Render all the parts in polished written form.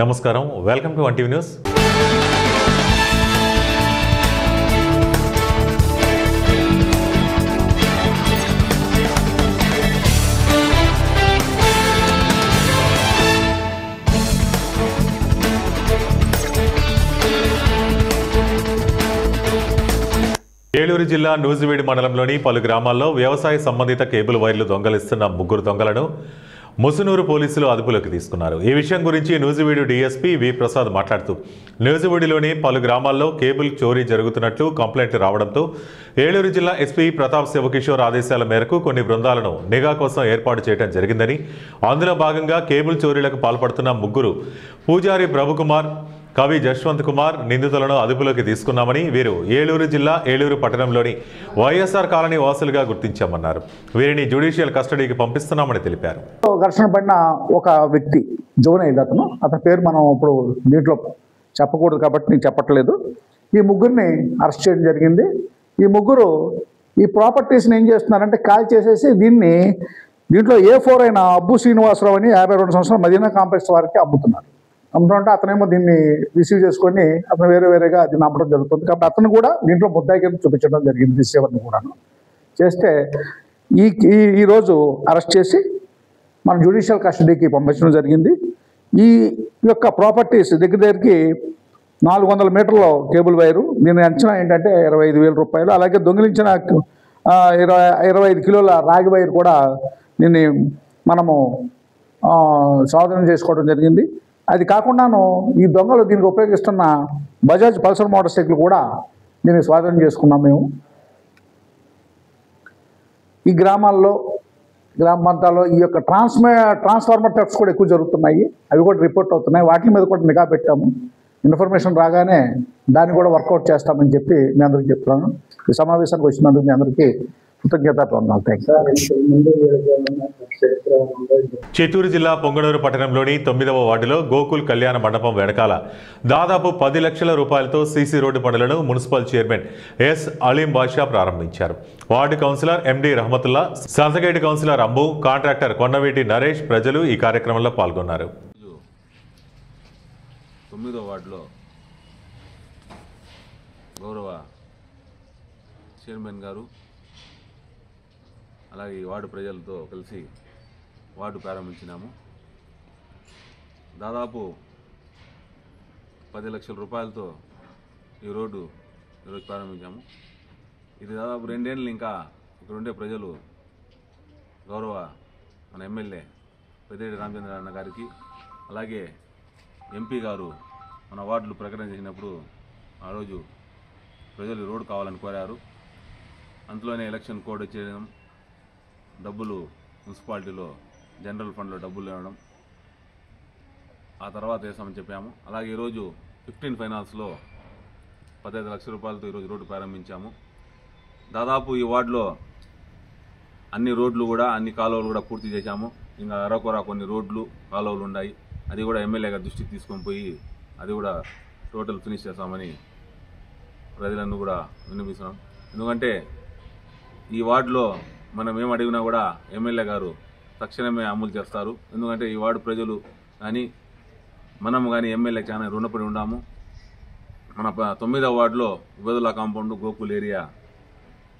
నమస్కారం, welcome to one TV news. Eluru జిల్లా నూజివీడు మండలంలోని పలు గ్రామాల్లో వ్యవసాయ సంబంధిత కేబుల్ వైర్లు దొంగలిస్తున్న ముగ్గురు దొంగలను ముసునూరు పోలీసులు అదుపులోకి తీసుకున్నారు. ఈ విషయం గురించి నూజివీడు డీఎస్పీ వి ప్రసాద్ మాట్లాడుతూ, నూజివీడులోని పలు గ్రామాల్లో కేబుల్ చోరీ జరుగుతున్నట్లు కంప్లైంట్ రావడంతో ఏలూరు జిల్లా ఎస్పీ ప్రతాప్ శివకిషోర్ ఆదేశాల మేరకు కొన్ని బృందాలను నిఘా కోసం ఏర్పాటు చేయడం జరిగిందని, అందులో భాగంగా కేబుల్ చోరీలకు పాల్పడుతున్న ముగ్గురు పూజారి ప్రభుకుమార్, కవి జశ్వంత్ కుమార్ నిందితులను అదుపులోకి తీసుకున్నామని, వీరు ఏలూరు జిల్లా ఏలూరు పట్టణంలోని వైఎస్ఆర్ కాలనీ వాసులుగా గుర్తించామన్నారు. వీరిని జ్యుడిషియల్ కస్టడీకి పంపిస్తున్నామని తెలిపారు. ఘర్షణ పడిన ఒక వ్యక్తి జోనైల్ అతని పేరు మనం ఇప్పుడు దీంట్లో చెప్పకూడదు కాబట్టి నేను చెప్పట్లేదు. ఈ ముగ్గురిని అరెస్ట్ చేయడం జరిగింది. ఈ ముగ్గురు ఈ ప్రాపర్టీస్ని ఏం చేస్తున్నారంటే కాల్ చేసేసి దీంట్లో A4 అయిన అబ్బు శ్రీనివాసరావు అని 52 సంవత్సరాల మదీనా కాంప్లెక్స్ వారికి అమ్ముతున్నారు. అమ్ముతుంటే అతనేమో దీన్ని రిసీవ్ చేసుకొని అతను వేరేగా దీన్ని అమ్మడం జరుగుతుంది. కాబట్టి అతను కూడా దీంట్లో ముద్దాయి కింద చూపించడం జరిగింది. రిసీవర్ని కూడాను చేస్తే ఈరోజు అరెస్ట్ చేసి మన జ్యుడిషియల్ కస్టడీకి పంపించడం జరిగింది. ఈ యొక్క ప్రాపర్టీస్ దగ్గరికి 400 మీటర్ల కేబుల్ వైరు, దీని అంచనా ఏంటంటే 25,000 రూపాయలు. అలాగే దొంగిలించిన 25 కిలోల రాగి వైర్ కూడా దీన్ని మనము స్వాధీనం చేసుకోవడం జరిగింది. అది కాకుండాను ఈ దొంగలు దీనికి ఉపయోగిస్తున్న బజాజ్ పల్సర్ మోటార్ సైకిల్ కూడా దీన్ని స్వాధీనం చేసుకున్నాం మేము. ఈ గ్రామ ప్రాంతాల్లో ఈ యొక్క ట్రాన్స్ఫార్మర్ థెఫ్ట్స్ కూడా ఎక్కువ జరుగుతున్నాయి. అవి కూడా రిపోర్ట్ అవుతున్నాయి. వాటి మీద కూడా నిఘా పెట్టాము. ఇన్ఫర్మేషన్ రాగానే దాన్ని కూడా వర్కౌట్ చేస్తామని చెప్పి మీ అందరికీ చెప్తున్నాను. ఈ సమావేశానికి వచ్చినందుకు మీ అందరికీ కృతజ్ఞతాపూర్వకాలు. థ్యాంక్స్. చిత్తూరు జిల్లా పొంగనూరు పట్టణంలోని 9వ వార్డులో గోకుల్ కళ్యాణ మండపం వెనకాల దాదాపు 10 లక్షల రూపాయలతో సీసీ రోడ్డు పనులను మున్సిపల్ చైర్మన్ ఎస్ అలీం బాషా ప్రారంభించారు. వార్డు కౌన్సిలర్ ఎండి రహమతుల్లా, సంతగేటి కౌన్సిలర్ అంబు, కాంట్రాక్టర్ కొండవీటి నరేష్ ప్రజలు ఈ కార్యక్రమంలో పాల్గొన్నారు. 9వ వార్డులో గౌరవ చైర్మన్ గారు అలాగే ఈ వార్డు ప్రజలతో కలిసి వార్డు ప్రారంభించినాము. దాదాపు 10 లక్షల రూపాయలతో ఈ రోడ్డు ఈరోజు ప్రారంభించాము. ఇది దాదాపు 2 ఏళ్ళు ఇంకా ఇక్కడ ఉండే ప్రజలు గౌరవ మన ఎమ్మెల్యే పెద్దిరెడ్డి రామచంద్రరావు గారికి అలాగే ఎంపీ గారు మన వార్డులు ప్రకటన చేసినప్పుడు ఆ రోజు ప్రజలు రోడ్డు కావాలని కోరారు. అందులోనే ఎలక్షన్ కోడ్ వచ్చేయడం, డబ్బులు మున్సిపాలిటీలో జనరల్ ఫండ్లో డబ్బులు ఇవ్వడం, ఆ తర్వాత వేసామని చెప్పాము. అలాగే ఈరోజు 15 ఫైనాన్స్లో 15 లక్షల రూపాయలతో ఈరోజు రోడ్డు ప్రారంభించాము. దాదాపు ఈ వార్డులో అన్ని రోడ్లు కూడా అన్ని కాలువలు కూడా పూర్తి చేశాము. ఇంకా అరకొర కొన్ని రోడ్లు కాలువలు ఉన్నాయి. అది కూడా ఎమ్మెల్యే గారి దృష్టికి తీసుకొని పోయి అది కూడా టోటల్ ఫినిష్ చేస్తామని ప్రజలను కూడా విన్నపిస్తున్నాం. ఎందుకంటే ఈ వార్డులో మనం ఏం అడిగినా కూడా ఎమ్మెల్యే గారు తక్షణమే అమలు చేస్తారు. ఎందుకంటే ఈ వార్డు ప్రజలు కానీ మనము కానీ ఎమ్మెల్యే చాలా రుణపడి ఉన్నాము. మన 9వ వార్డులో ఉబేదుల్లా కాంపౌండ్ గోకుల్ ఏరియా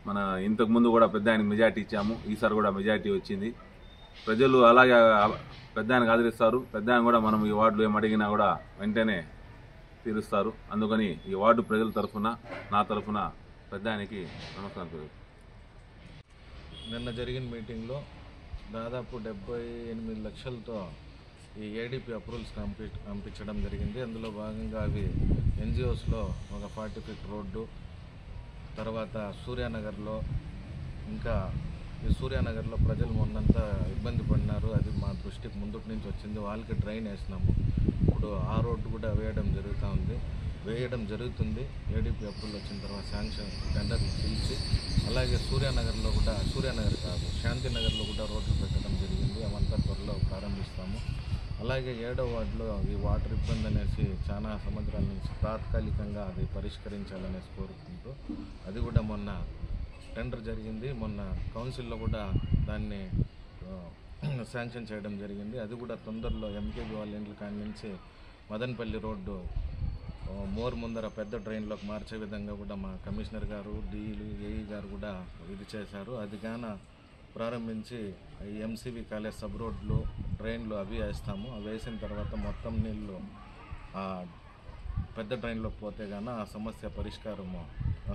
మన ఇంతకుముందు కూడా పెద్ద ఆయనకు మెజార్టీ ఇచ్చాము. ఈసారి కూడా మెజార్టీ వచ్చింది. ప్రజలు అలాగే పెద్ద ఆయనకు ఆదరిస్తారు. పెద్ద ఆయన కూడా మనం ఈ వార్డులో ఏం అడిగినా కూడా వెంటనే తీరుస్తారు. అందుకని ఈ వార్డు ప్రజల తరఫున నా తరఫున పెద్ద ఆయనకి నమస్కారం. నిన్న జరిగిన మీటింగ్లో దాదాపు 78 లక్షలతో ఈ ఏడీపీ అప్రూవల్స్ పంపించడం జరిగింది. అందులో భాగంగా అవి ఎన్జిఓస్లో ఒక 40 ఫీట్ రోడ్డు, తర్వాత సూర్యానగర్లో, ఇంకా ఈ సూర్యానగర్లో ప్రజలు మొన్నంతా ఇబ్బంది పడినారు. అది మా దృష్టికి ముందుకు నుంచి వచ్చింది. వాళ్ళకి డ్రైన్ వేసినాము. ఇప్పుడు ఆ రోడ్డు కూడా వేయడం జరుగుతుంది. ఏడీపీ అప్రూవల్ వచ్చిన తర్వాత శాంక్షన్ టెండర్లు పిలిచి, అలాగే సూర్యానగర్ కాదు శాంతినగర్లో కూడా రోడ్లు పెట్టడం జరిగింది. అవంతా త్వరలో ప్రారంభిస్తాము. అలాగే 7వ వార్డులో ఈ వాటర్ ఇబ్బంది అనేసి చాలా సంవత్సరాల నుంచి తాత్కాలికంగా అది పరిష్కరించాలనేసి కోరుకుంటూ అది కూడా మొన్న టెండర్ జరిగింది. మొన్న కౌన్సిల్లో కూడా దాన్ని శాంక్షన్ చేయడం జరిగింది. అది కూడా తొందరలో ఎంకేబీ వాళ్ళ ఇంట్ల కాడి నుంచి మదనపల్లి రోడ్డు మోర్ ముందర పెద్ద డ్రైన్లోకి మార్చే విధంగా కూడా మా కమిషనర్ గారు, డీఈలు, ఏఈ గారు కూడా ఇది చేశారు. అది గాన ప్రారంభించి ఎంసీవీ కాలేజ్ సబ్ రోడ్లు, డ్రైన్లు అవి వేస్తాము. అవి వేసిన తర్వాత మొత్తం నీళ్ళు పెద్ద డ్రైన్లోకి పోతే గాన ఆ సమస్య పరిష్కారము,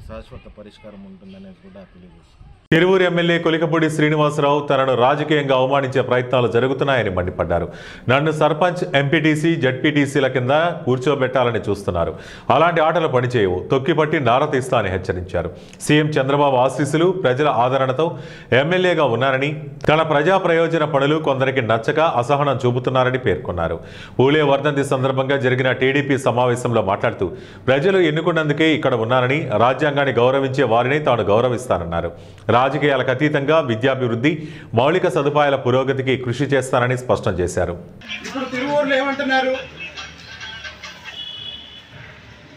శాశ్వత పరిష్కారం ఉంటుందనేది కూడా తెలియజేస్తుంది. తిరువూరు ఎమ్మెల్యే కొలికపూడి శ్రీనివాసరావు తనను రాజకీయంగా అవమానించే ప్రయత్నాలు జరుగుతున్నాయని మండిపడ్డారు. నన్ను సర్పంచ్, ఎంపీటీసీ, జడ్పీటీసీల కింద కూర్చోబెట్టాలని చూస్తున్నారు. అలాంటి ఆటలు పనిచేయవు, తొక్కిపట్టి నారతీస్తా అని హెచ్చరించారు. సీఎం చంద్రబాబు ఆశీస్సులు, ప్రజల ఆదరణతో ఎమ్మెల్యేగా ఉన్నారని, తన ప్రజా ప్రయోజన పనులు కొందరికి నచ్చక అసహనం చూపుతున్నారని పేర్కొన్నారు. పూలే వర్ధంతి సందర్భంగా జరిగిన టీడీపీ సమావేశంలో మాట్లాడుతూ ప్రజలు ఎన్నుకున్నందుకే ఇక్కడ ఉన్నారని, రాజ్యాంగాన్ని గౌరవించే వారిని తాను గౌరవిస్తానన్నారు. రాజకీయాలకు అతీతంగా విద్యాభివృద్ధి, మౌలిక సదుపాయాల పురోగతికి కృషి చేస్తానని స్పష్టం చేశారు. ఇప్పుడు తిరువూరులో ఏమంటున్నారు?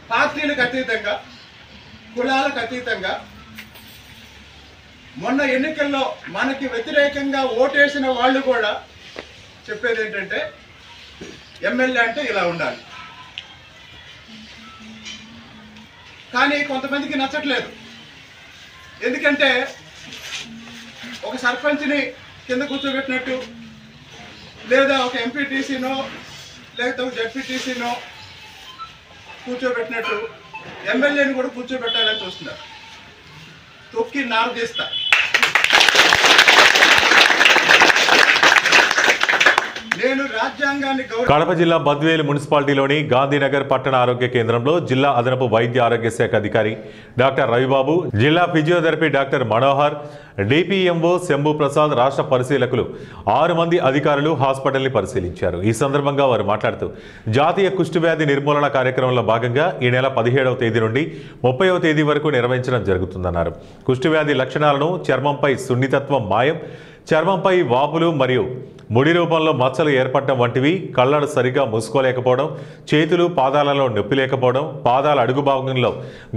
పార్టీలకు అతీతంగా, కులాలకు అతీతంగా మొన్న ఎన్నికల్లో మనకి వ్యతిరేకంగా ఓటేసిన వాళ్ళు కూడా చెప్పేది ఏంటంటే ఎమ్మెల్యే అంటే ఇలా ఉండాలి. కానీ కొంతమందికి నచ్చట్లేదు. ఎందుకంటే ఒక సర్పంచ్ని కింద కూర్చోబెట్టినట్టు, లేదా ఒక ఎంపీటీసీనో లేకపోతే ఒక జడ్పీటీసీనో కూర్చోబెట్టినట్టు ఎమ్మెల్యేని కూడా కూర్చోబెట్టాలని చూస్తున్నారు. తొక్కి నారదీస్తా. నేను రాజ్యాంగాన్ని కడప జిల్లా బద్వేలు మున్సిపాలిటీలోని గాంధీనగర్ పట్టణ ఆరోగ్య కేంద్రంలో జిల్లా అదనపు వైద్య ఆరోగ్య శాఖ అధికారి డాక్టర్ రవిబాబు, జిల్లా physiotherapy doctor Manohar, DPMO Shambhu Prasad, రాష్ట్ర పరిశీలకులు 6 మంది అధికారులు హాస్పిటల్ని పరిశీలించారు. ఈ సందర్భంగా వారు మాట్లాడుతూ జాతీయ కుష్ఠవ్యాధి నిర్మూలన కార్యక్రమంలో భాగంగా ఈ నెల 17వ తేదీ నుండి 30వ తేదీ వరకు నిర్వహించడం జరుగుతుందన్నారు. కుష్ఠవ్యాధి లక్షణాలను చర్మంపై సున్నితత్వం మాయం, చర్మంపై వాపులు మరియు ముడి రూపంలో మచ్చలు ఏర్పడటం వంటివి, కళ్ళను సరిగా మూసుకోలేకపోవడం, చేతులు పాదాలలో నొప్పి లేకపోవడం, పాదాల అడుగు భాగంలో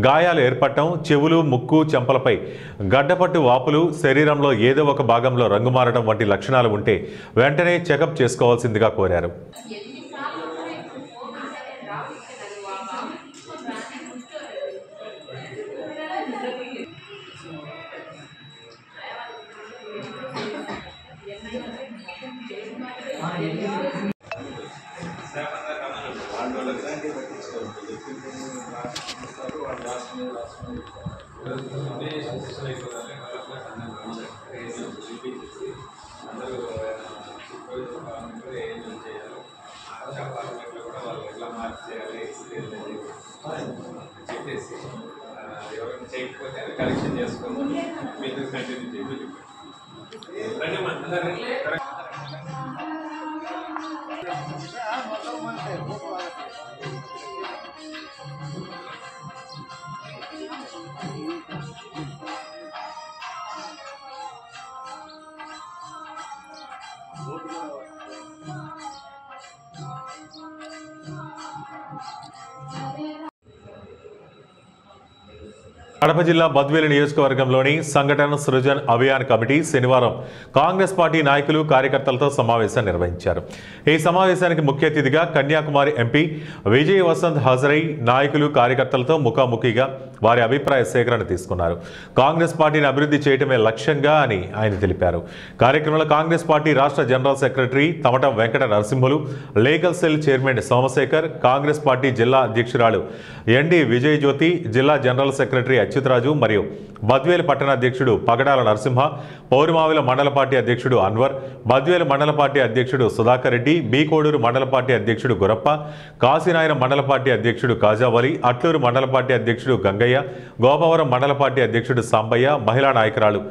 గాయాలు ఏర్పడటం, చెవులు, ముక్కు, చెంపలపై గడ్డపట్టు వాపులు, శరీరంలో ఏదో ఒక భాగంలో రంగు మారడం వంటి లక్షణాలు ఉంటే వెంటనే చెకప్ చేసుకోవాల్సిందిగా కోరారు. ఎవరైనా చేయకపోతే అది కరెక్షన్ చేసుకోండి. మీరు కంటిన్యూ చేయండి. కడప జిల్లా బద్వేలు నియోజకవర్గంలోని సంఘటన సృజన్ అభియాన్ కమిటీ శనివారం కాంగ్రెస్ పార్టీ నాయకులు, కార్యకర్తలతో సమావేశం నిర్వహించారు. ఈ సమావేశానికి ముఖ్య అతిథిగా కన్యాకుమారి ఎంపీ విజయ్ వసంత్ హాజరై నాయకులు, కార్యకర్తలతో ముఖాముఖిగా వారి అభిప్రాయ సేకరణ తీసుకున్నారు. కాంగ్రెస్ పార్టీని అభివృద్ధి చేయటమే లక్ష్యంగా అని ఆయన తెలిపారు. కార్యక్రమంలో కాంగ్రెస్ పార్టీ రాష్ట్ర general secretary Tamatam Venkata Narasimhulu, legal cell chairman Somashekar, Congress party జిల్లా అధ్యక్షురాలు ఎన్డి విజయ్ జ్యోతి, జిల్లా జనరల్ సెక్రటరీ అచ్యుతరాజు మరియు బద్వేలు పట్టణ అధ్యక్షుడు పగడాల నరసింహ, పౌరిమావిల మండల పార్టీ అధ్యక్షుడు అన్వర్, బద్వేలు మండల పార్టీ అధ్యక్షుడు సుధాకర్ రెడ్డి, బి కోడూరు మండల పార్టీ అధ్యక్షుడు గురప్ప, కాశీనాయన మండల పార్టీ అధ్యక్షుడు కాజావలి, అట్లూరు మండల పార్టీ అధ్యక్షుడు గంగయ్య, గోపవరం మండల పార్టీ అధ్యక్షుడు సాంబయ్య, మహిళా నాయకురాలు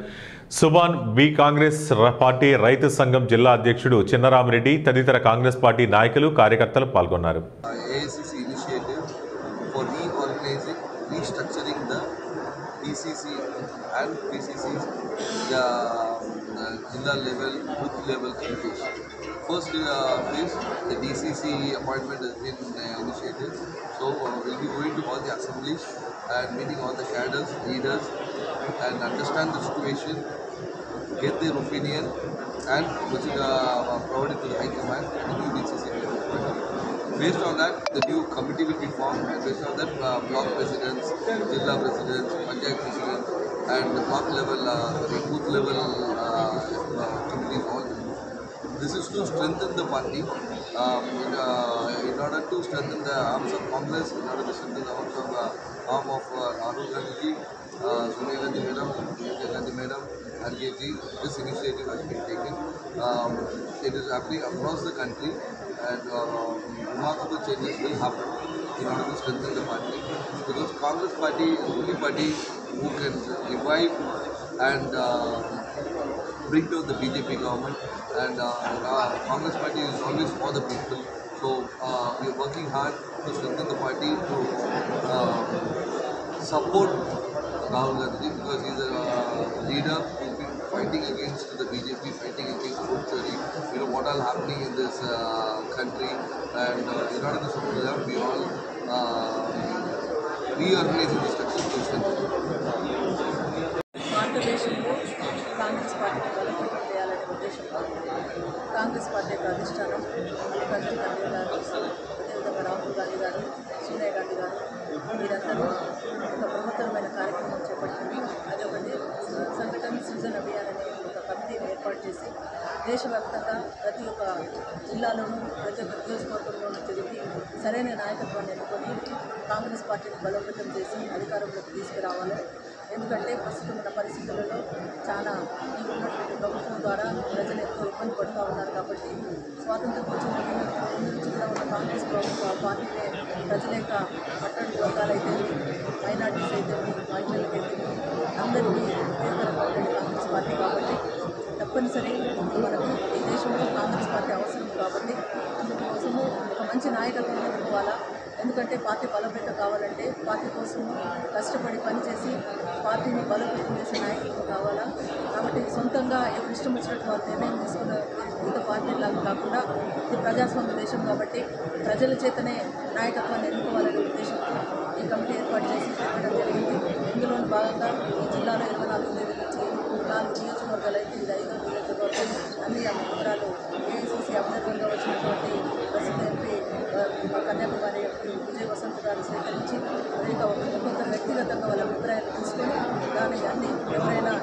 సుబాన్, బి కాంగ్రెస్ పార్టీ రైతు సంఘం జిల్లా అధ్యక్షుడు చిన్నరామిరెడ్డి తదితర కాంగ్రెస్ పార్టీ నాయకులు, కార్యకర్తలు పాల్గొన్నారు. Restructuring the DCC and PCCs, the Jilla level, booth level committees. First phase, the DCC appointment has been initiated. So we'll be going to all the assemblies and meeting all the cadres, leaders, and understand the situation, get their opinion, and provide it to the High Command and the new DCC. Based on that, the new committee will be formed, and based on that, block presidents, Jilla presidents, Panchayat presidents, and the block level, booth level committees all. This is to strengthen the party in order to strengthen the arms of Congress, in order to strengthen the arm of Rahul Gandhi, Sonia Gandhi Madam, Priyanka Gandhi Madam, and G. This initiative has been taken. It is happening across the country, and remarkable changes will happen in order to strengthen the party, because Congress party is the only party who can revive and bring down the BJP government, and Congress party is always for the people. So we are working hard to strengthen the party, to support Rahul Gandhi, because he is a leader who has been fighting against the BJP, fighting against forgery, what all happening in this country, and in order to support them, we all reorganizing the structure to strengthen. భారతదేశంలో కాంగ్రెస్ పార్టీని బలోపేతం చేయాలనే ఉద్దేశంతో Congress party యొక్క అధిష్టానం మల్లికార్జున ఖర్గే గారు, అదేవిధంగా రాహుల్ గాంధీ గారు, సోనియా గాంధీ గారు వీరందరూ ఒక బృహత్తరమైన కార్యక్రమం చేపట్టింది. అదొకటి సంఘటన సృజన్ అభియాన్ అనే ఒక కమిటీని ఏర్పాటు చేసి దేశవ్యాప్తంగా ప్రతి ఒక్క జిల్లాలోనూ, ప్రతి ఒక్క నియోజకవర్గంలోనూ తిరిగి సరైన నాయకత్వాన్ని ఎన్నుకొని కాంగ్రెస్ పార్టీని బలోపేతం చేసి అధికారంలోకి తీసుకురావాలి. ఎందుకంటే ప్రస్తుతం ఉన్న పరిస్థితులలో చాలా ఈ ఉన్నటువంటి ప్రభుత్వం ద్వారా ప్రజలు ఎంతో ఇబ్బంది పడుతూ ఉన్నారు. కాబట్టి స్వాతంత్రం వచ్చిన ముందు నుంచి కూడా ఉన్న కాంగ్రెస్ పార్టీనే ప్రజల యొక్క అట్టడి వర్గాలైతే, మైనార్టీస్ అయితే, మహిళలకైతే అందరికీ ఉపయోగకరంగా ఉండేది కాంగ్రెస్ పార్టీ. కాబట్టి తప్పనిసరి మనకు ఈ దేశంలో కాంగ్రెస్ పార్టీ అవసరం. కాబట్టి అందుకోసము ఒక మంచి నాయకత్వం ఇవ్వాలా. ఎందుకంటే పార్టీ బలోపేతం కావాలంటే పార్టీ కోసం కష్టపడి పనిచేసి పార్టీని బలోపేతం చేసే నాయకులు కావాలా. కాబట్టి సొంతంగా ఎవరు ఇష్టం వచ్చినట్టు వారు నిర్ణయం తీసుకున్న వివిధ పార్టీలాగా కాకుండా ఇది ప్రజాస్వామ్య దేశం కాబట్టి ప్రజల చేతనే నాయకత్వాన్ని ఎన్నుకోవాలనే ఉద్దేశంతో ఈ కమిటీ ఏర్పాటు చేసి పెట్టడం జరిగింది. ఇందులో భాగంగా ఈ జిల్లాలో 24 తేదీ నుంచి 4 నియోజకవర్గాలు అయితే ఇది 5వ నియోజకవర్గం. అన్ని వివరాలు ఏఐసీసీ అభ్యర్థులుగా వచ్చినటువంటి ప్రసిద్ధ ఎంపీ కన్యాకుమారి విజయ్ వసంత్ గారు స్వీకరించి ఇంకా ఒక్కొక్క వ్యక్తిగతంగా వాళ్ళ అభిప్రాయాలు తీసుకొని దానికి అన్ని ఎవరైనా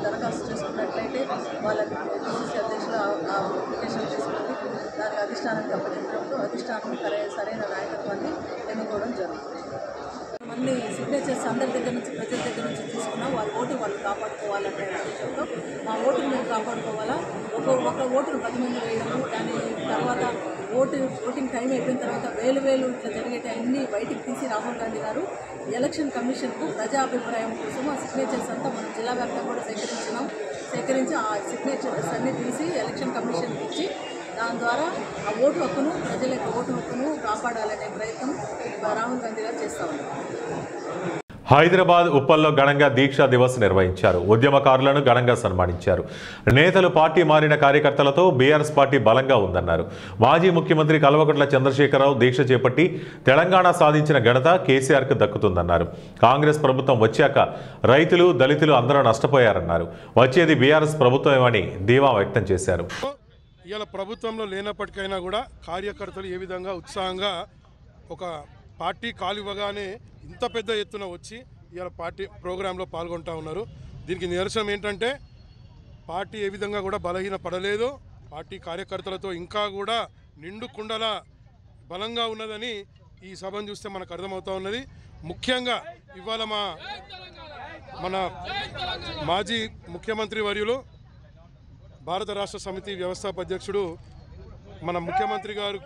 దరఖాస్తు చేసుకున్నట్లయితే వాళ్ళకి పిసిసి అధ్యక్షులు ఆ అప్లికేషన్ తీసుకొని దానికి అధిష్టానానికి అప్పగించడంతో అధిష్టానం సరైన నాయకత్వాన్ని ఎన్నుకోవడం జరుగుతుంది. అన్ని సిగ్నేచర్స్ అందరి దగ్గర నుంచి, ప్రజల దగ్గర నుంచి తీసుకున్నాం. వాళ్ళ ఓటు వాళ్ళు కాపాడుకోవాలనే ఉద్దేశంతో మా ఓటును మేము కాపాడుకోవాలా. ఒక ఓటును 10 మంది వేయడము, దాని తర్వాత ఓటింగ్ టైం అయిపోయిన తర్వాత వేలు ఇట్లా జరిగేటి అన్నీ బయటికి తీసి రాహుల్ గాంధీ గారు ఎలక్షన్ కమిషన్కు ప్రజాభిప్రాయం కోసం ఆ సిగ్నేచర్స్ అంతా మనం జిల్లా వ్యాప్తంగా కూడా సేకరించి ఆ సిగ్నేచర్స్ అన్నీ తీసి ఎలక్షన్ కమిషన్కి ఇచ్చి దాని ద్వారా ఆ ఓటు హక్కును, ప్రజల యొక్క ఓటు హక్కును కాపాడాలనే ప్రయత్నం రాహుల్ గాంధీ గారు చేస్తూ ఉన్నారు. హైదరాబాద్ ఉప్పల్లో ఘనంగా దీక్షా దివస్ నిర్వహించారు. ఉద్యమకారులను ఘనంగా సన్మానించారు. నేతలు పార్టీ మారిన కార్యకర్తలతో బీఆర్ఎస్ పార్టీ బలంగా ఉందన్నారు. మాజీ ముఖ్యమంత్రి కల్వకుంట్ల చంద్రశేఖరరావు దీక్ష చేపట్టి తెలంగాణ సాధించిన ఘనత కేసీఆర్కు దక్కుతుందన్నారు. కాంగ్రెస్ ప్రభుత్వం వచ్చాక రైతులు, దళితులు అందరూ నష్టపోయారన్నారు. వచ్చేది బీఆర్ఎస్ ప్రభుత్వమని ధీమా వ్యక్తం చేశారు. ఇవాళ ప్రభుత్వంలో లేనప్పటికైనా కూడా కార్యకర్తలు ఏ విధంగా ఉత్సాహంగా ఒక పార్టీ కాలివ్వగానే ఇంత పెద్ద ఎత్తున వచ్చి ఇవాళ పార్టీ ప్రోగ్రాంలో పాల్గొంటూ ఉన్నారు. దీనికి నిదర్శనం ఏంటంటే పార్టీ ఏ విధంగా కూడా బలహీన పడలేదు. పార్టీ కార్యకర్తలతో ఇంకా కూడా నిండు కుండల బలంగా ఉన్నదని ఈ సభను చూస్తే మనకు అర్థమవుతూ ఉన్నది. ముఖ్యంగా ఇవాళ మన మాజీ ముఖ్యమంత్రి వర్యులు, భారత రాష్ట్ర సమితి వ్యవస్థాపక అధ్యక్షుడు, మన ముఖ్యమంత్రి గారు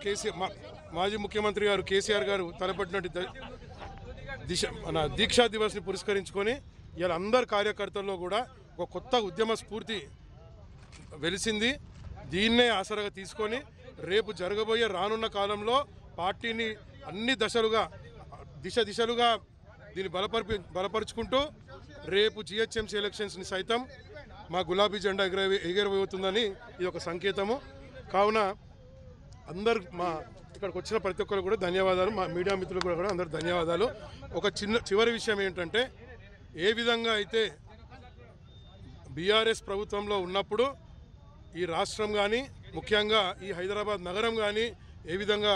మాజీ ముఖ్యమంత్రి గారు కేసీఆర్ గారు తలపెట్టినట్టు దీక్షా దివస్ని పురస్కరించుకొని ఇలా అందరు కార్యకర్తల్లో కూడా ఒక కొత్త ఉద్యమ స్ఫూర్తి వెలిసింది. దీన్నే ఆసరాగా తీసుకొని రేపు జరగబోయే రానున్న కాలంలో పార్టీని అన్ని దిశలుగా దీన్ని బలపరుచుకుంటూ రేపు జిహెచ్ఎంసీ ఎలక్షన్స్ని సైతం మా గులాబీ జెండా ఎగరబోతుందని ఇది ఒక సంకేతము. కావున అందరు ఇక్కడికి వచ్చిన ప్రతి ఒక్కరు కూడా ధన్యవాదాలు. మా మీడియా మిత్రులు కూడా అందరు ధన్యవాదాలు. ఒక చివరి విషయం ఏంటంటే, ఏ విధంగా అయితే బీఆర్ఎస్ ప్రభుత్వంలో ఉన్నప్పుడు ఈ రాష్ట్రం కానీ, ముఖ్యంగా ఈ హైదరాబాద్ నగరం కానీ ఏ విధంగా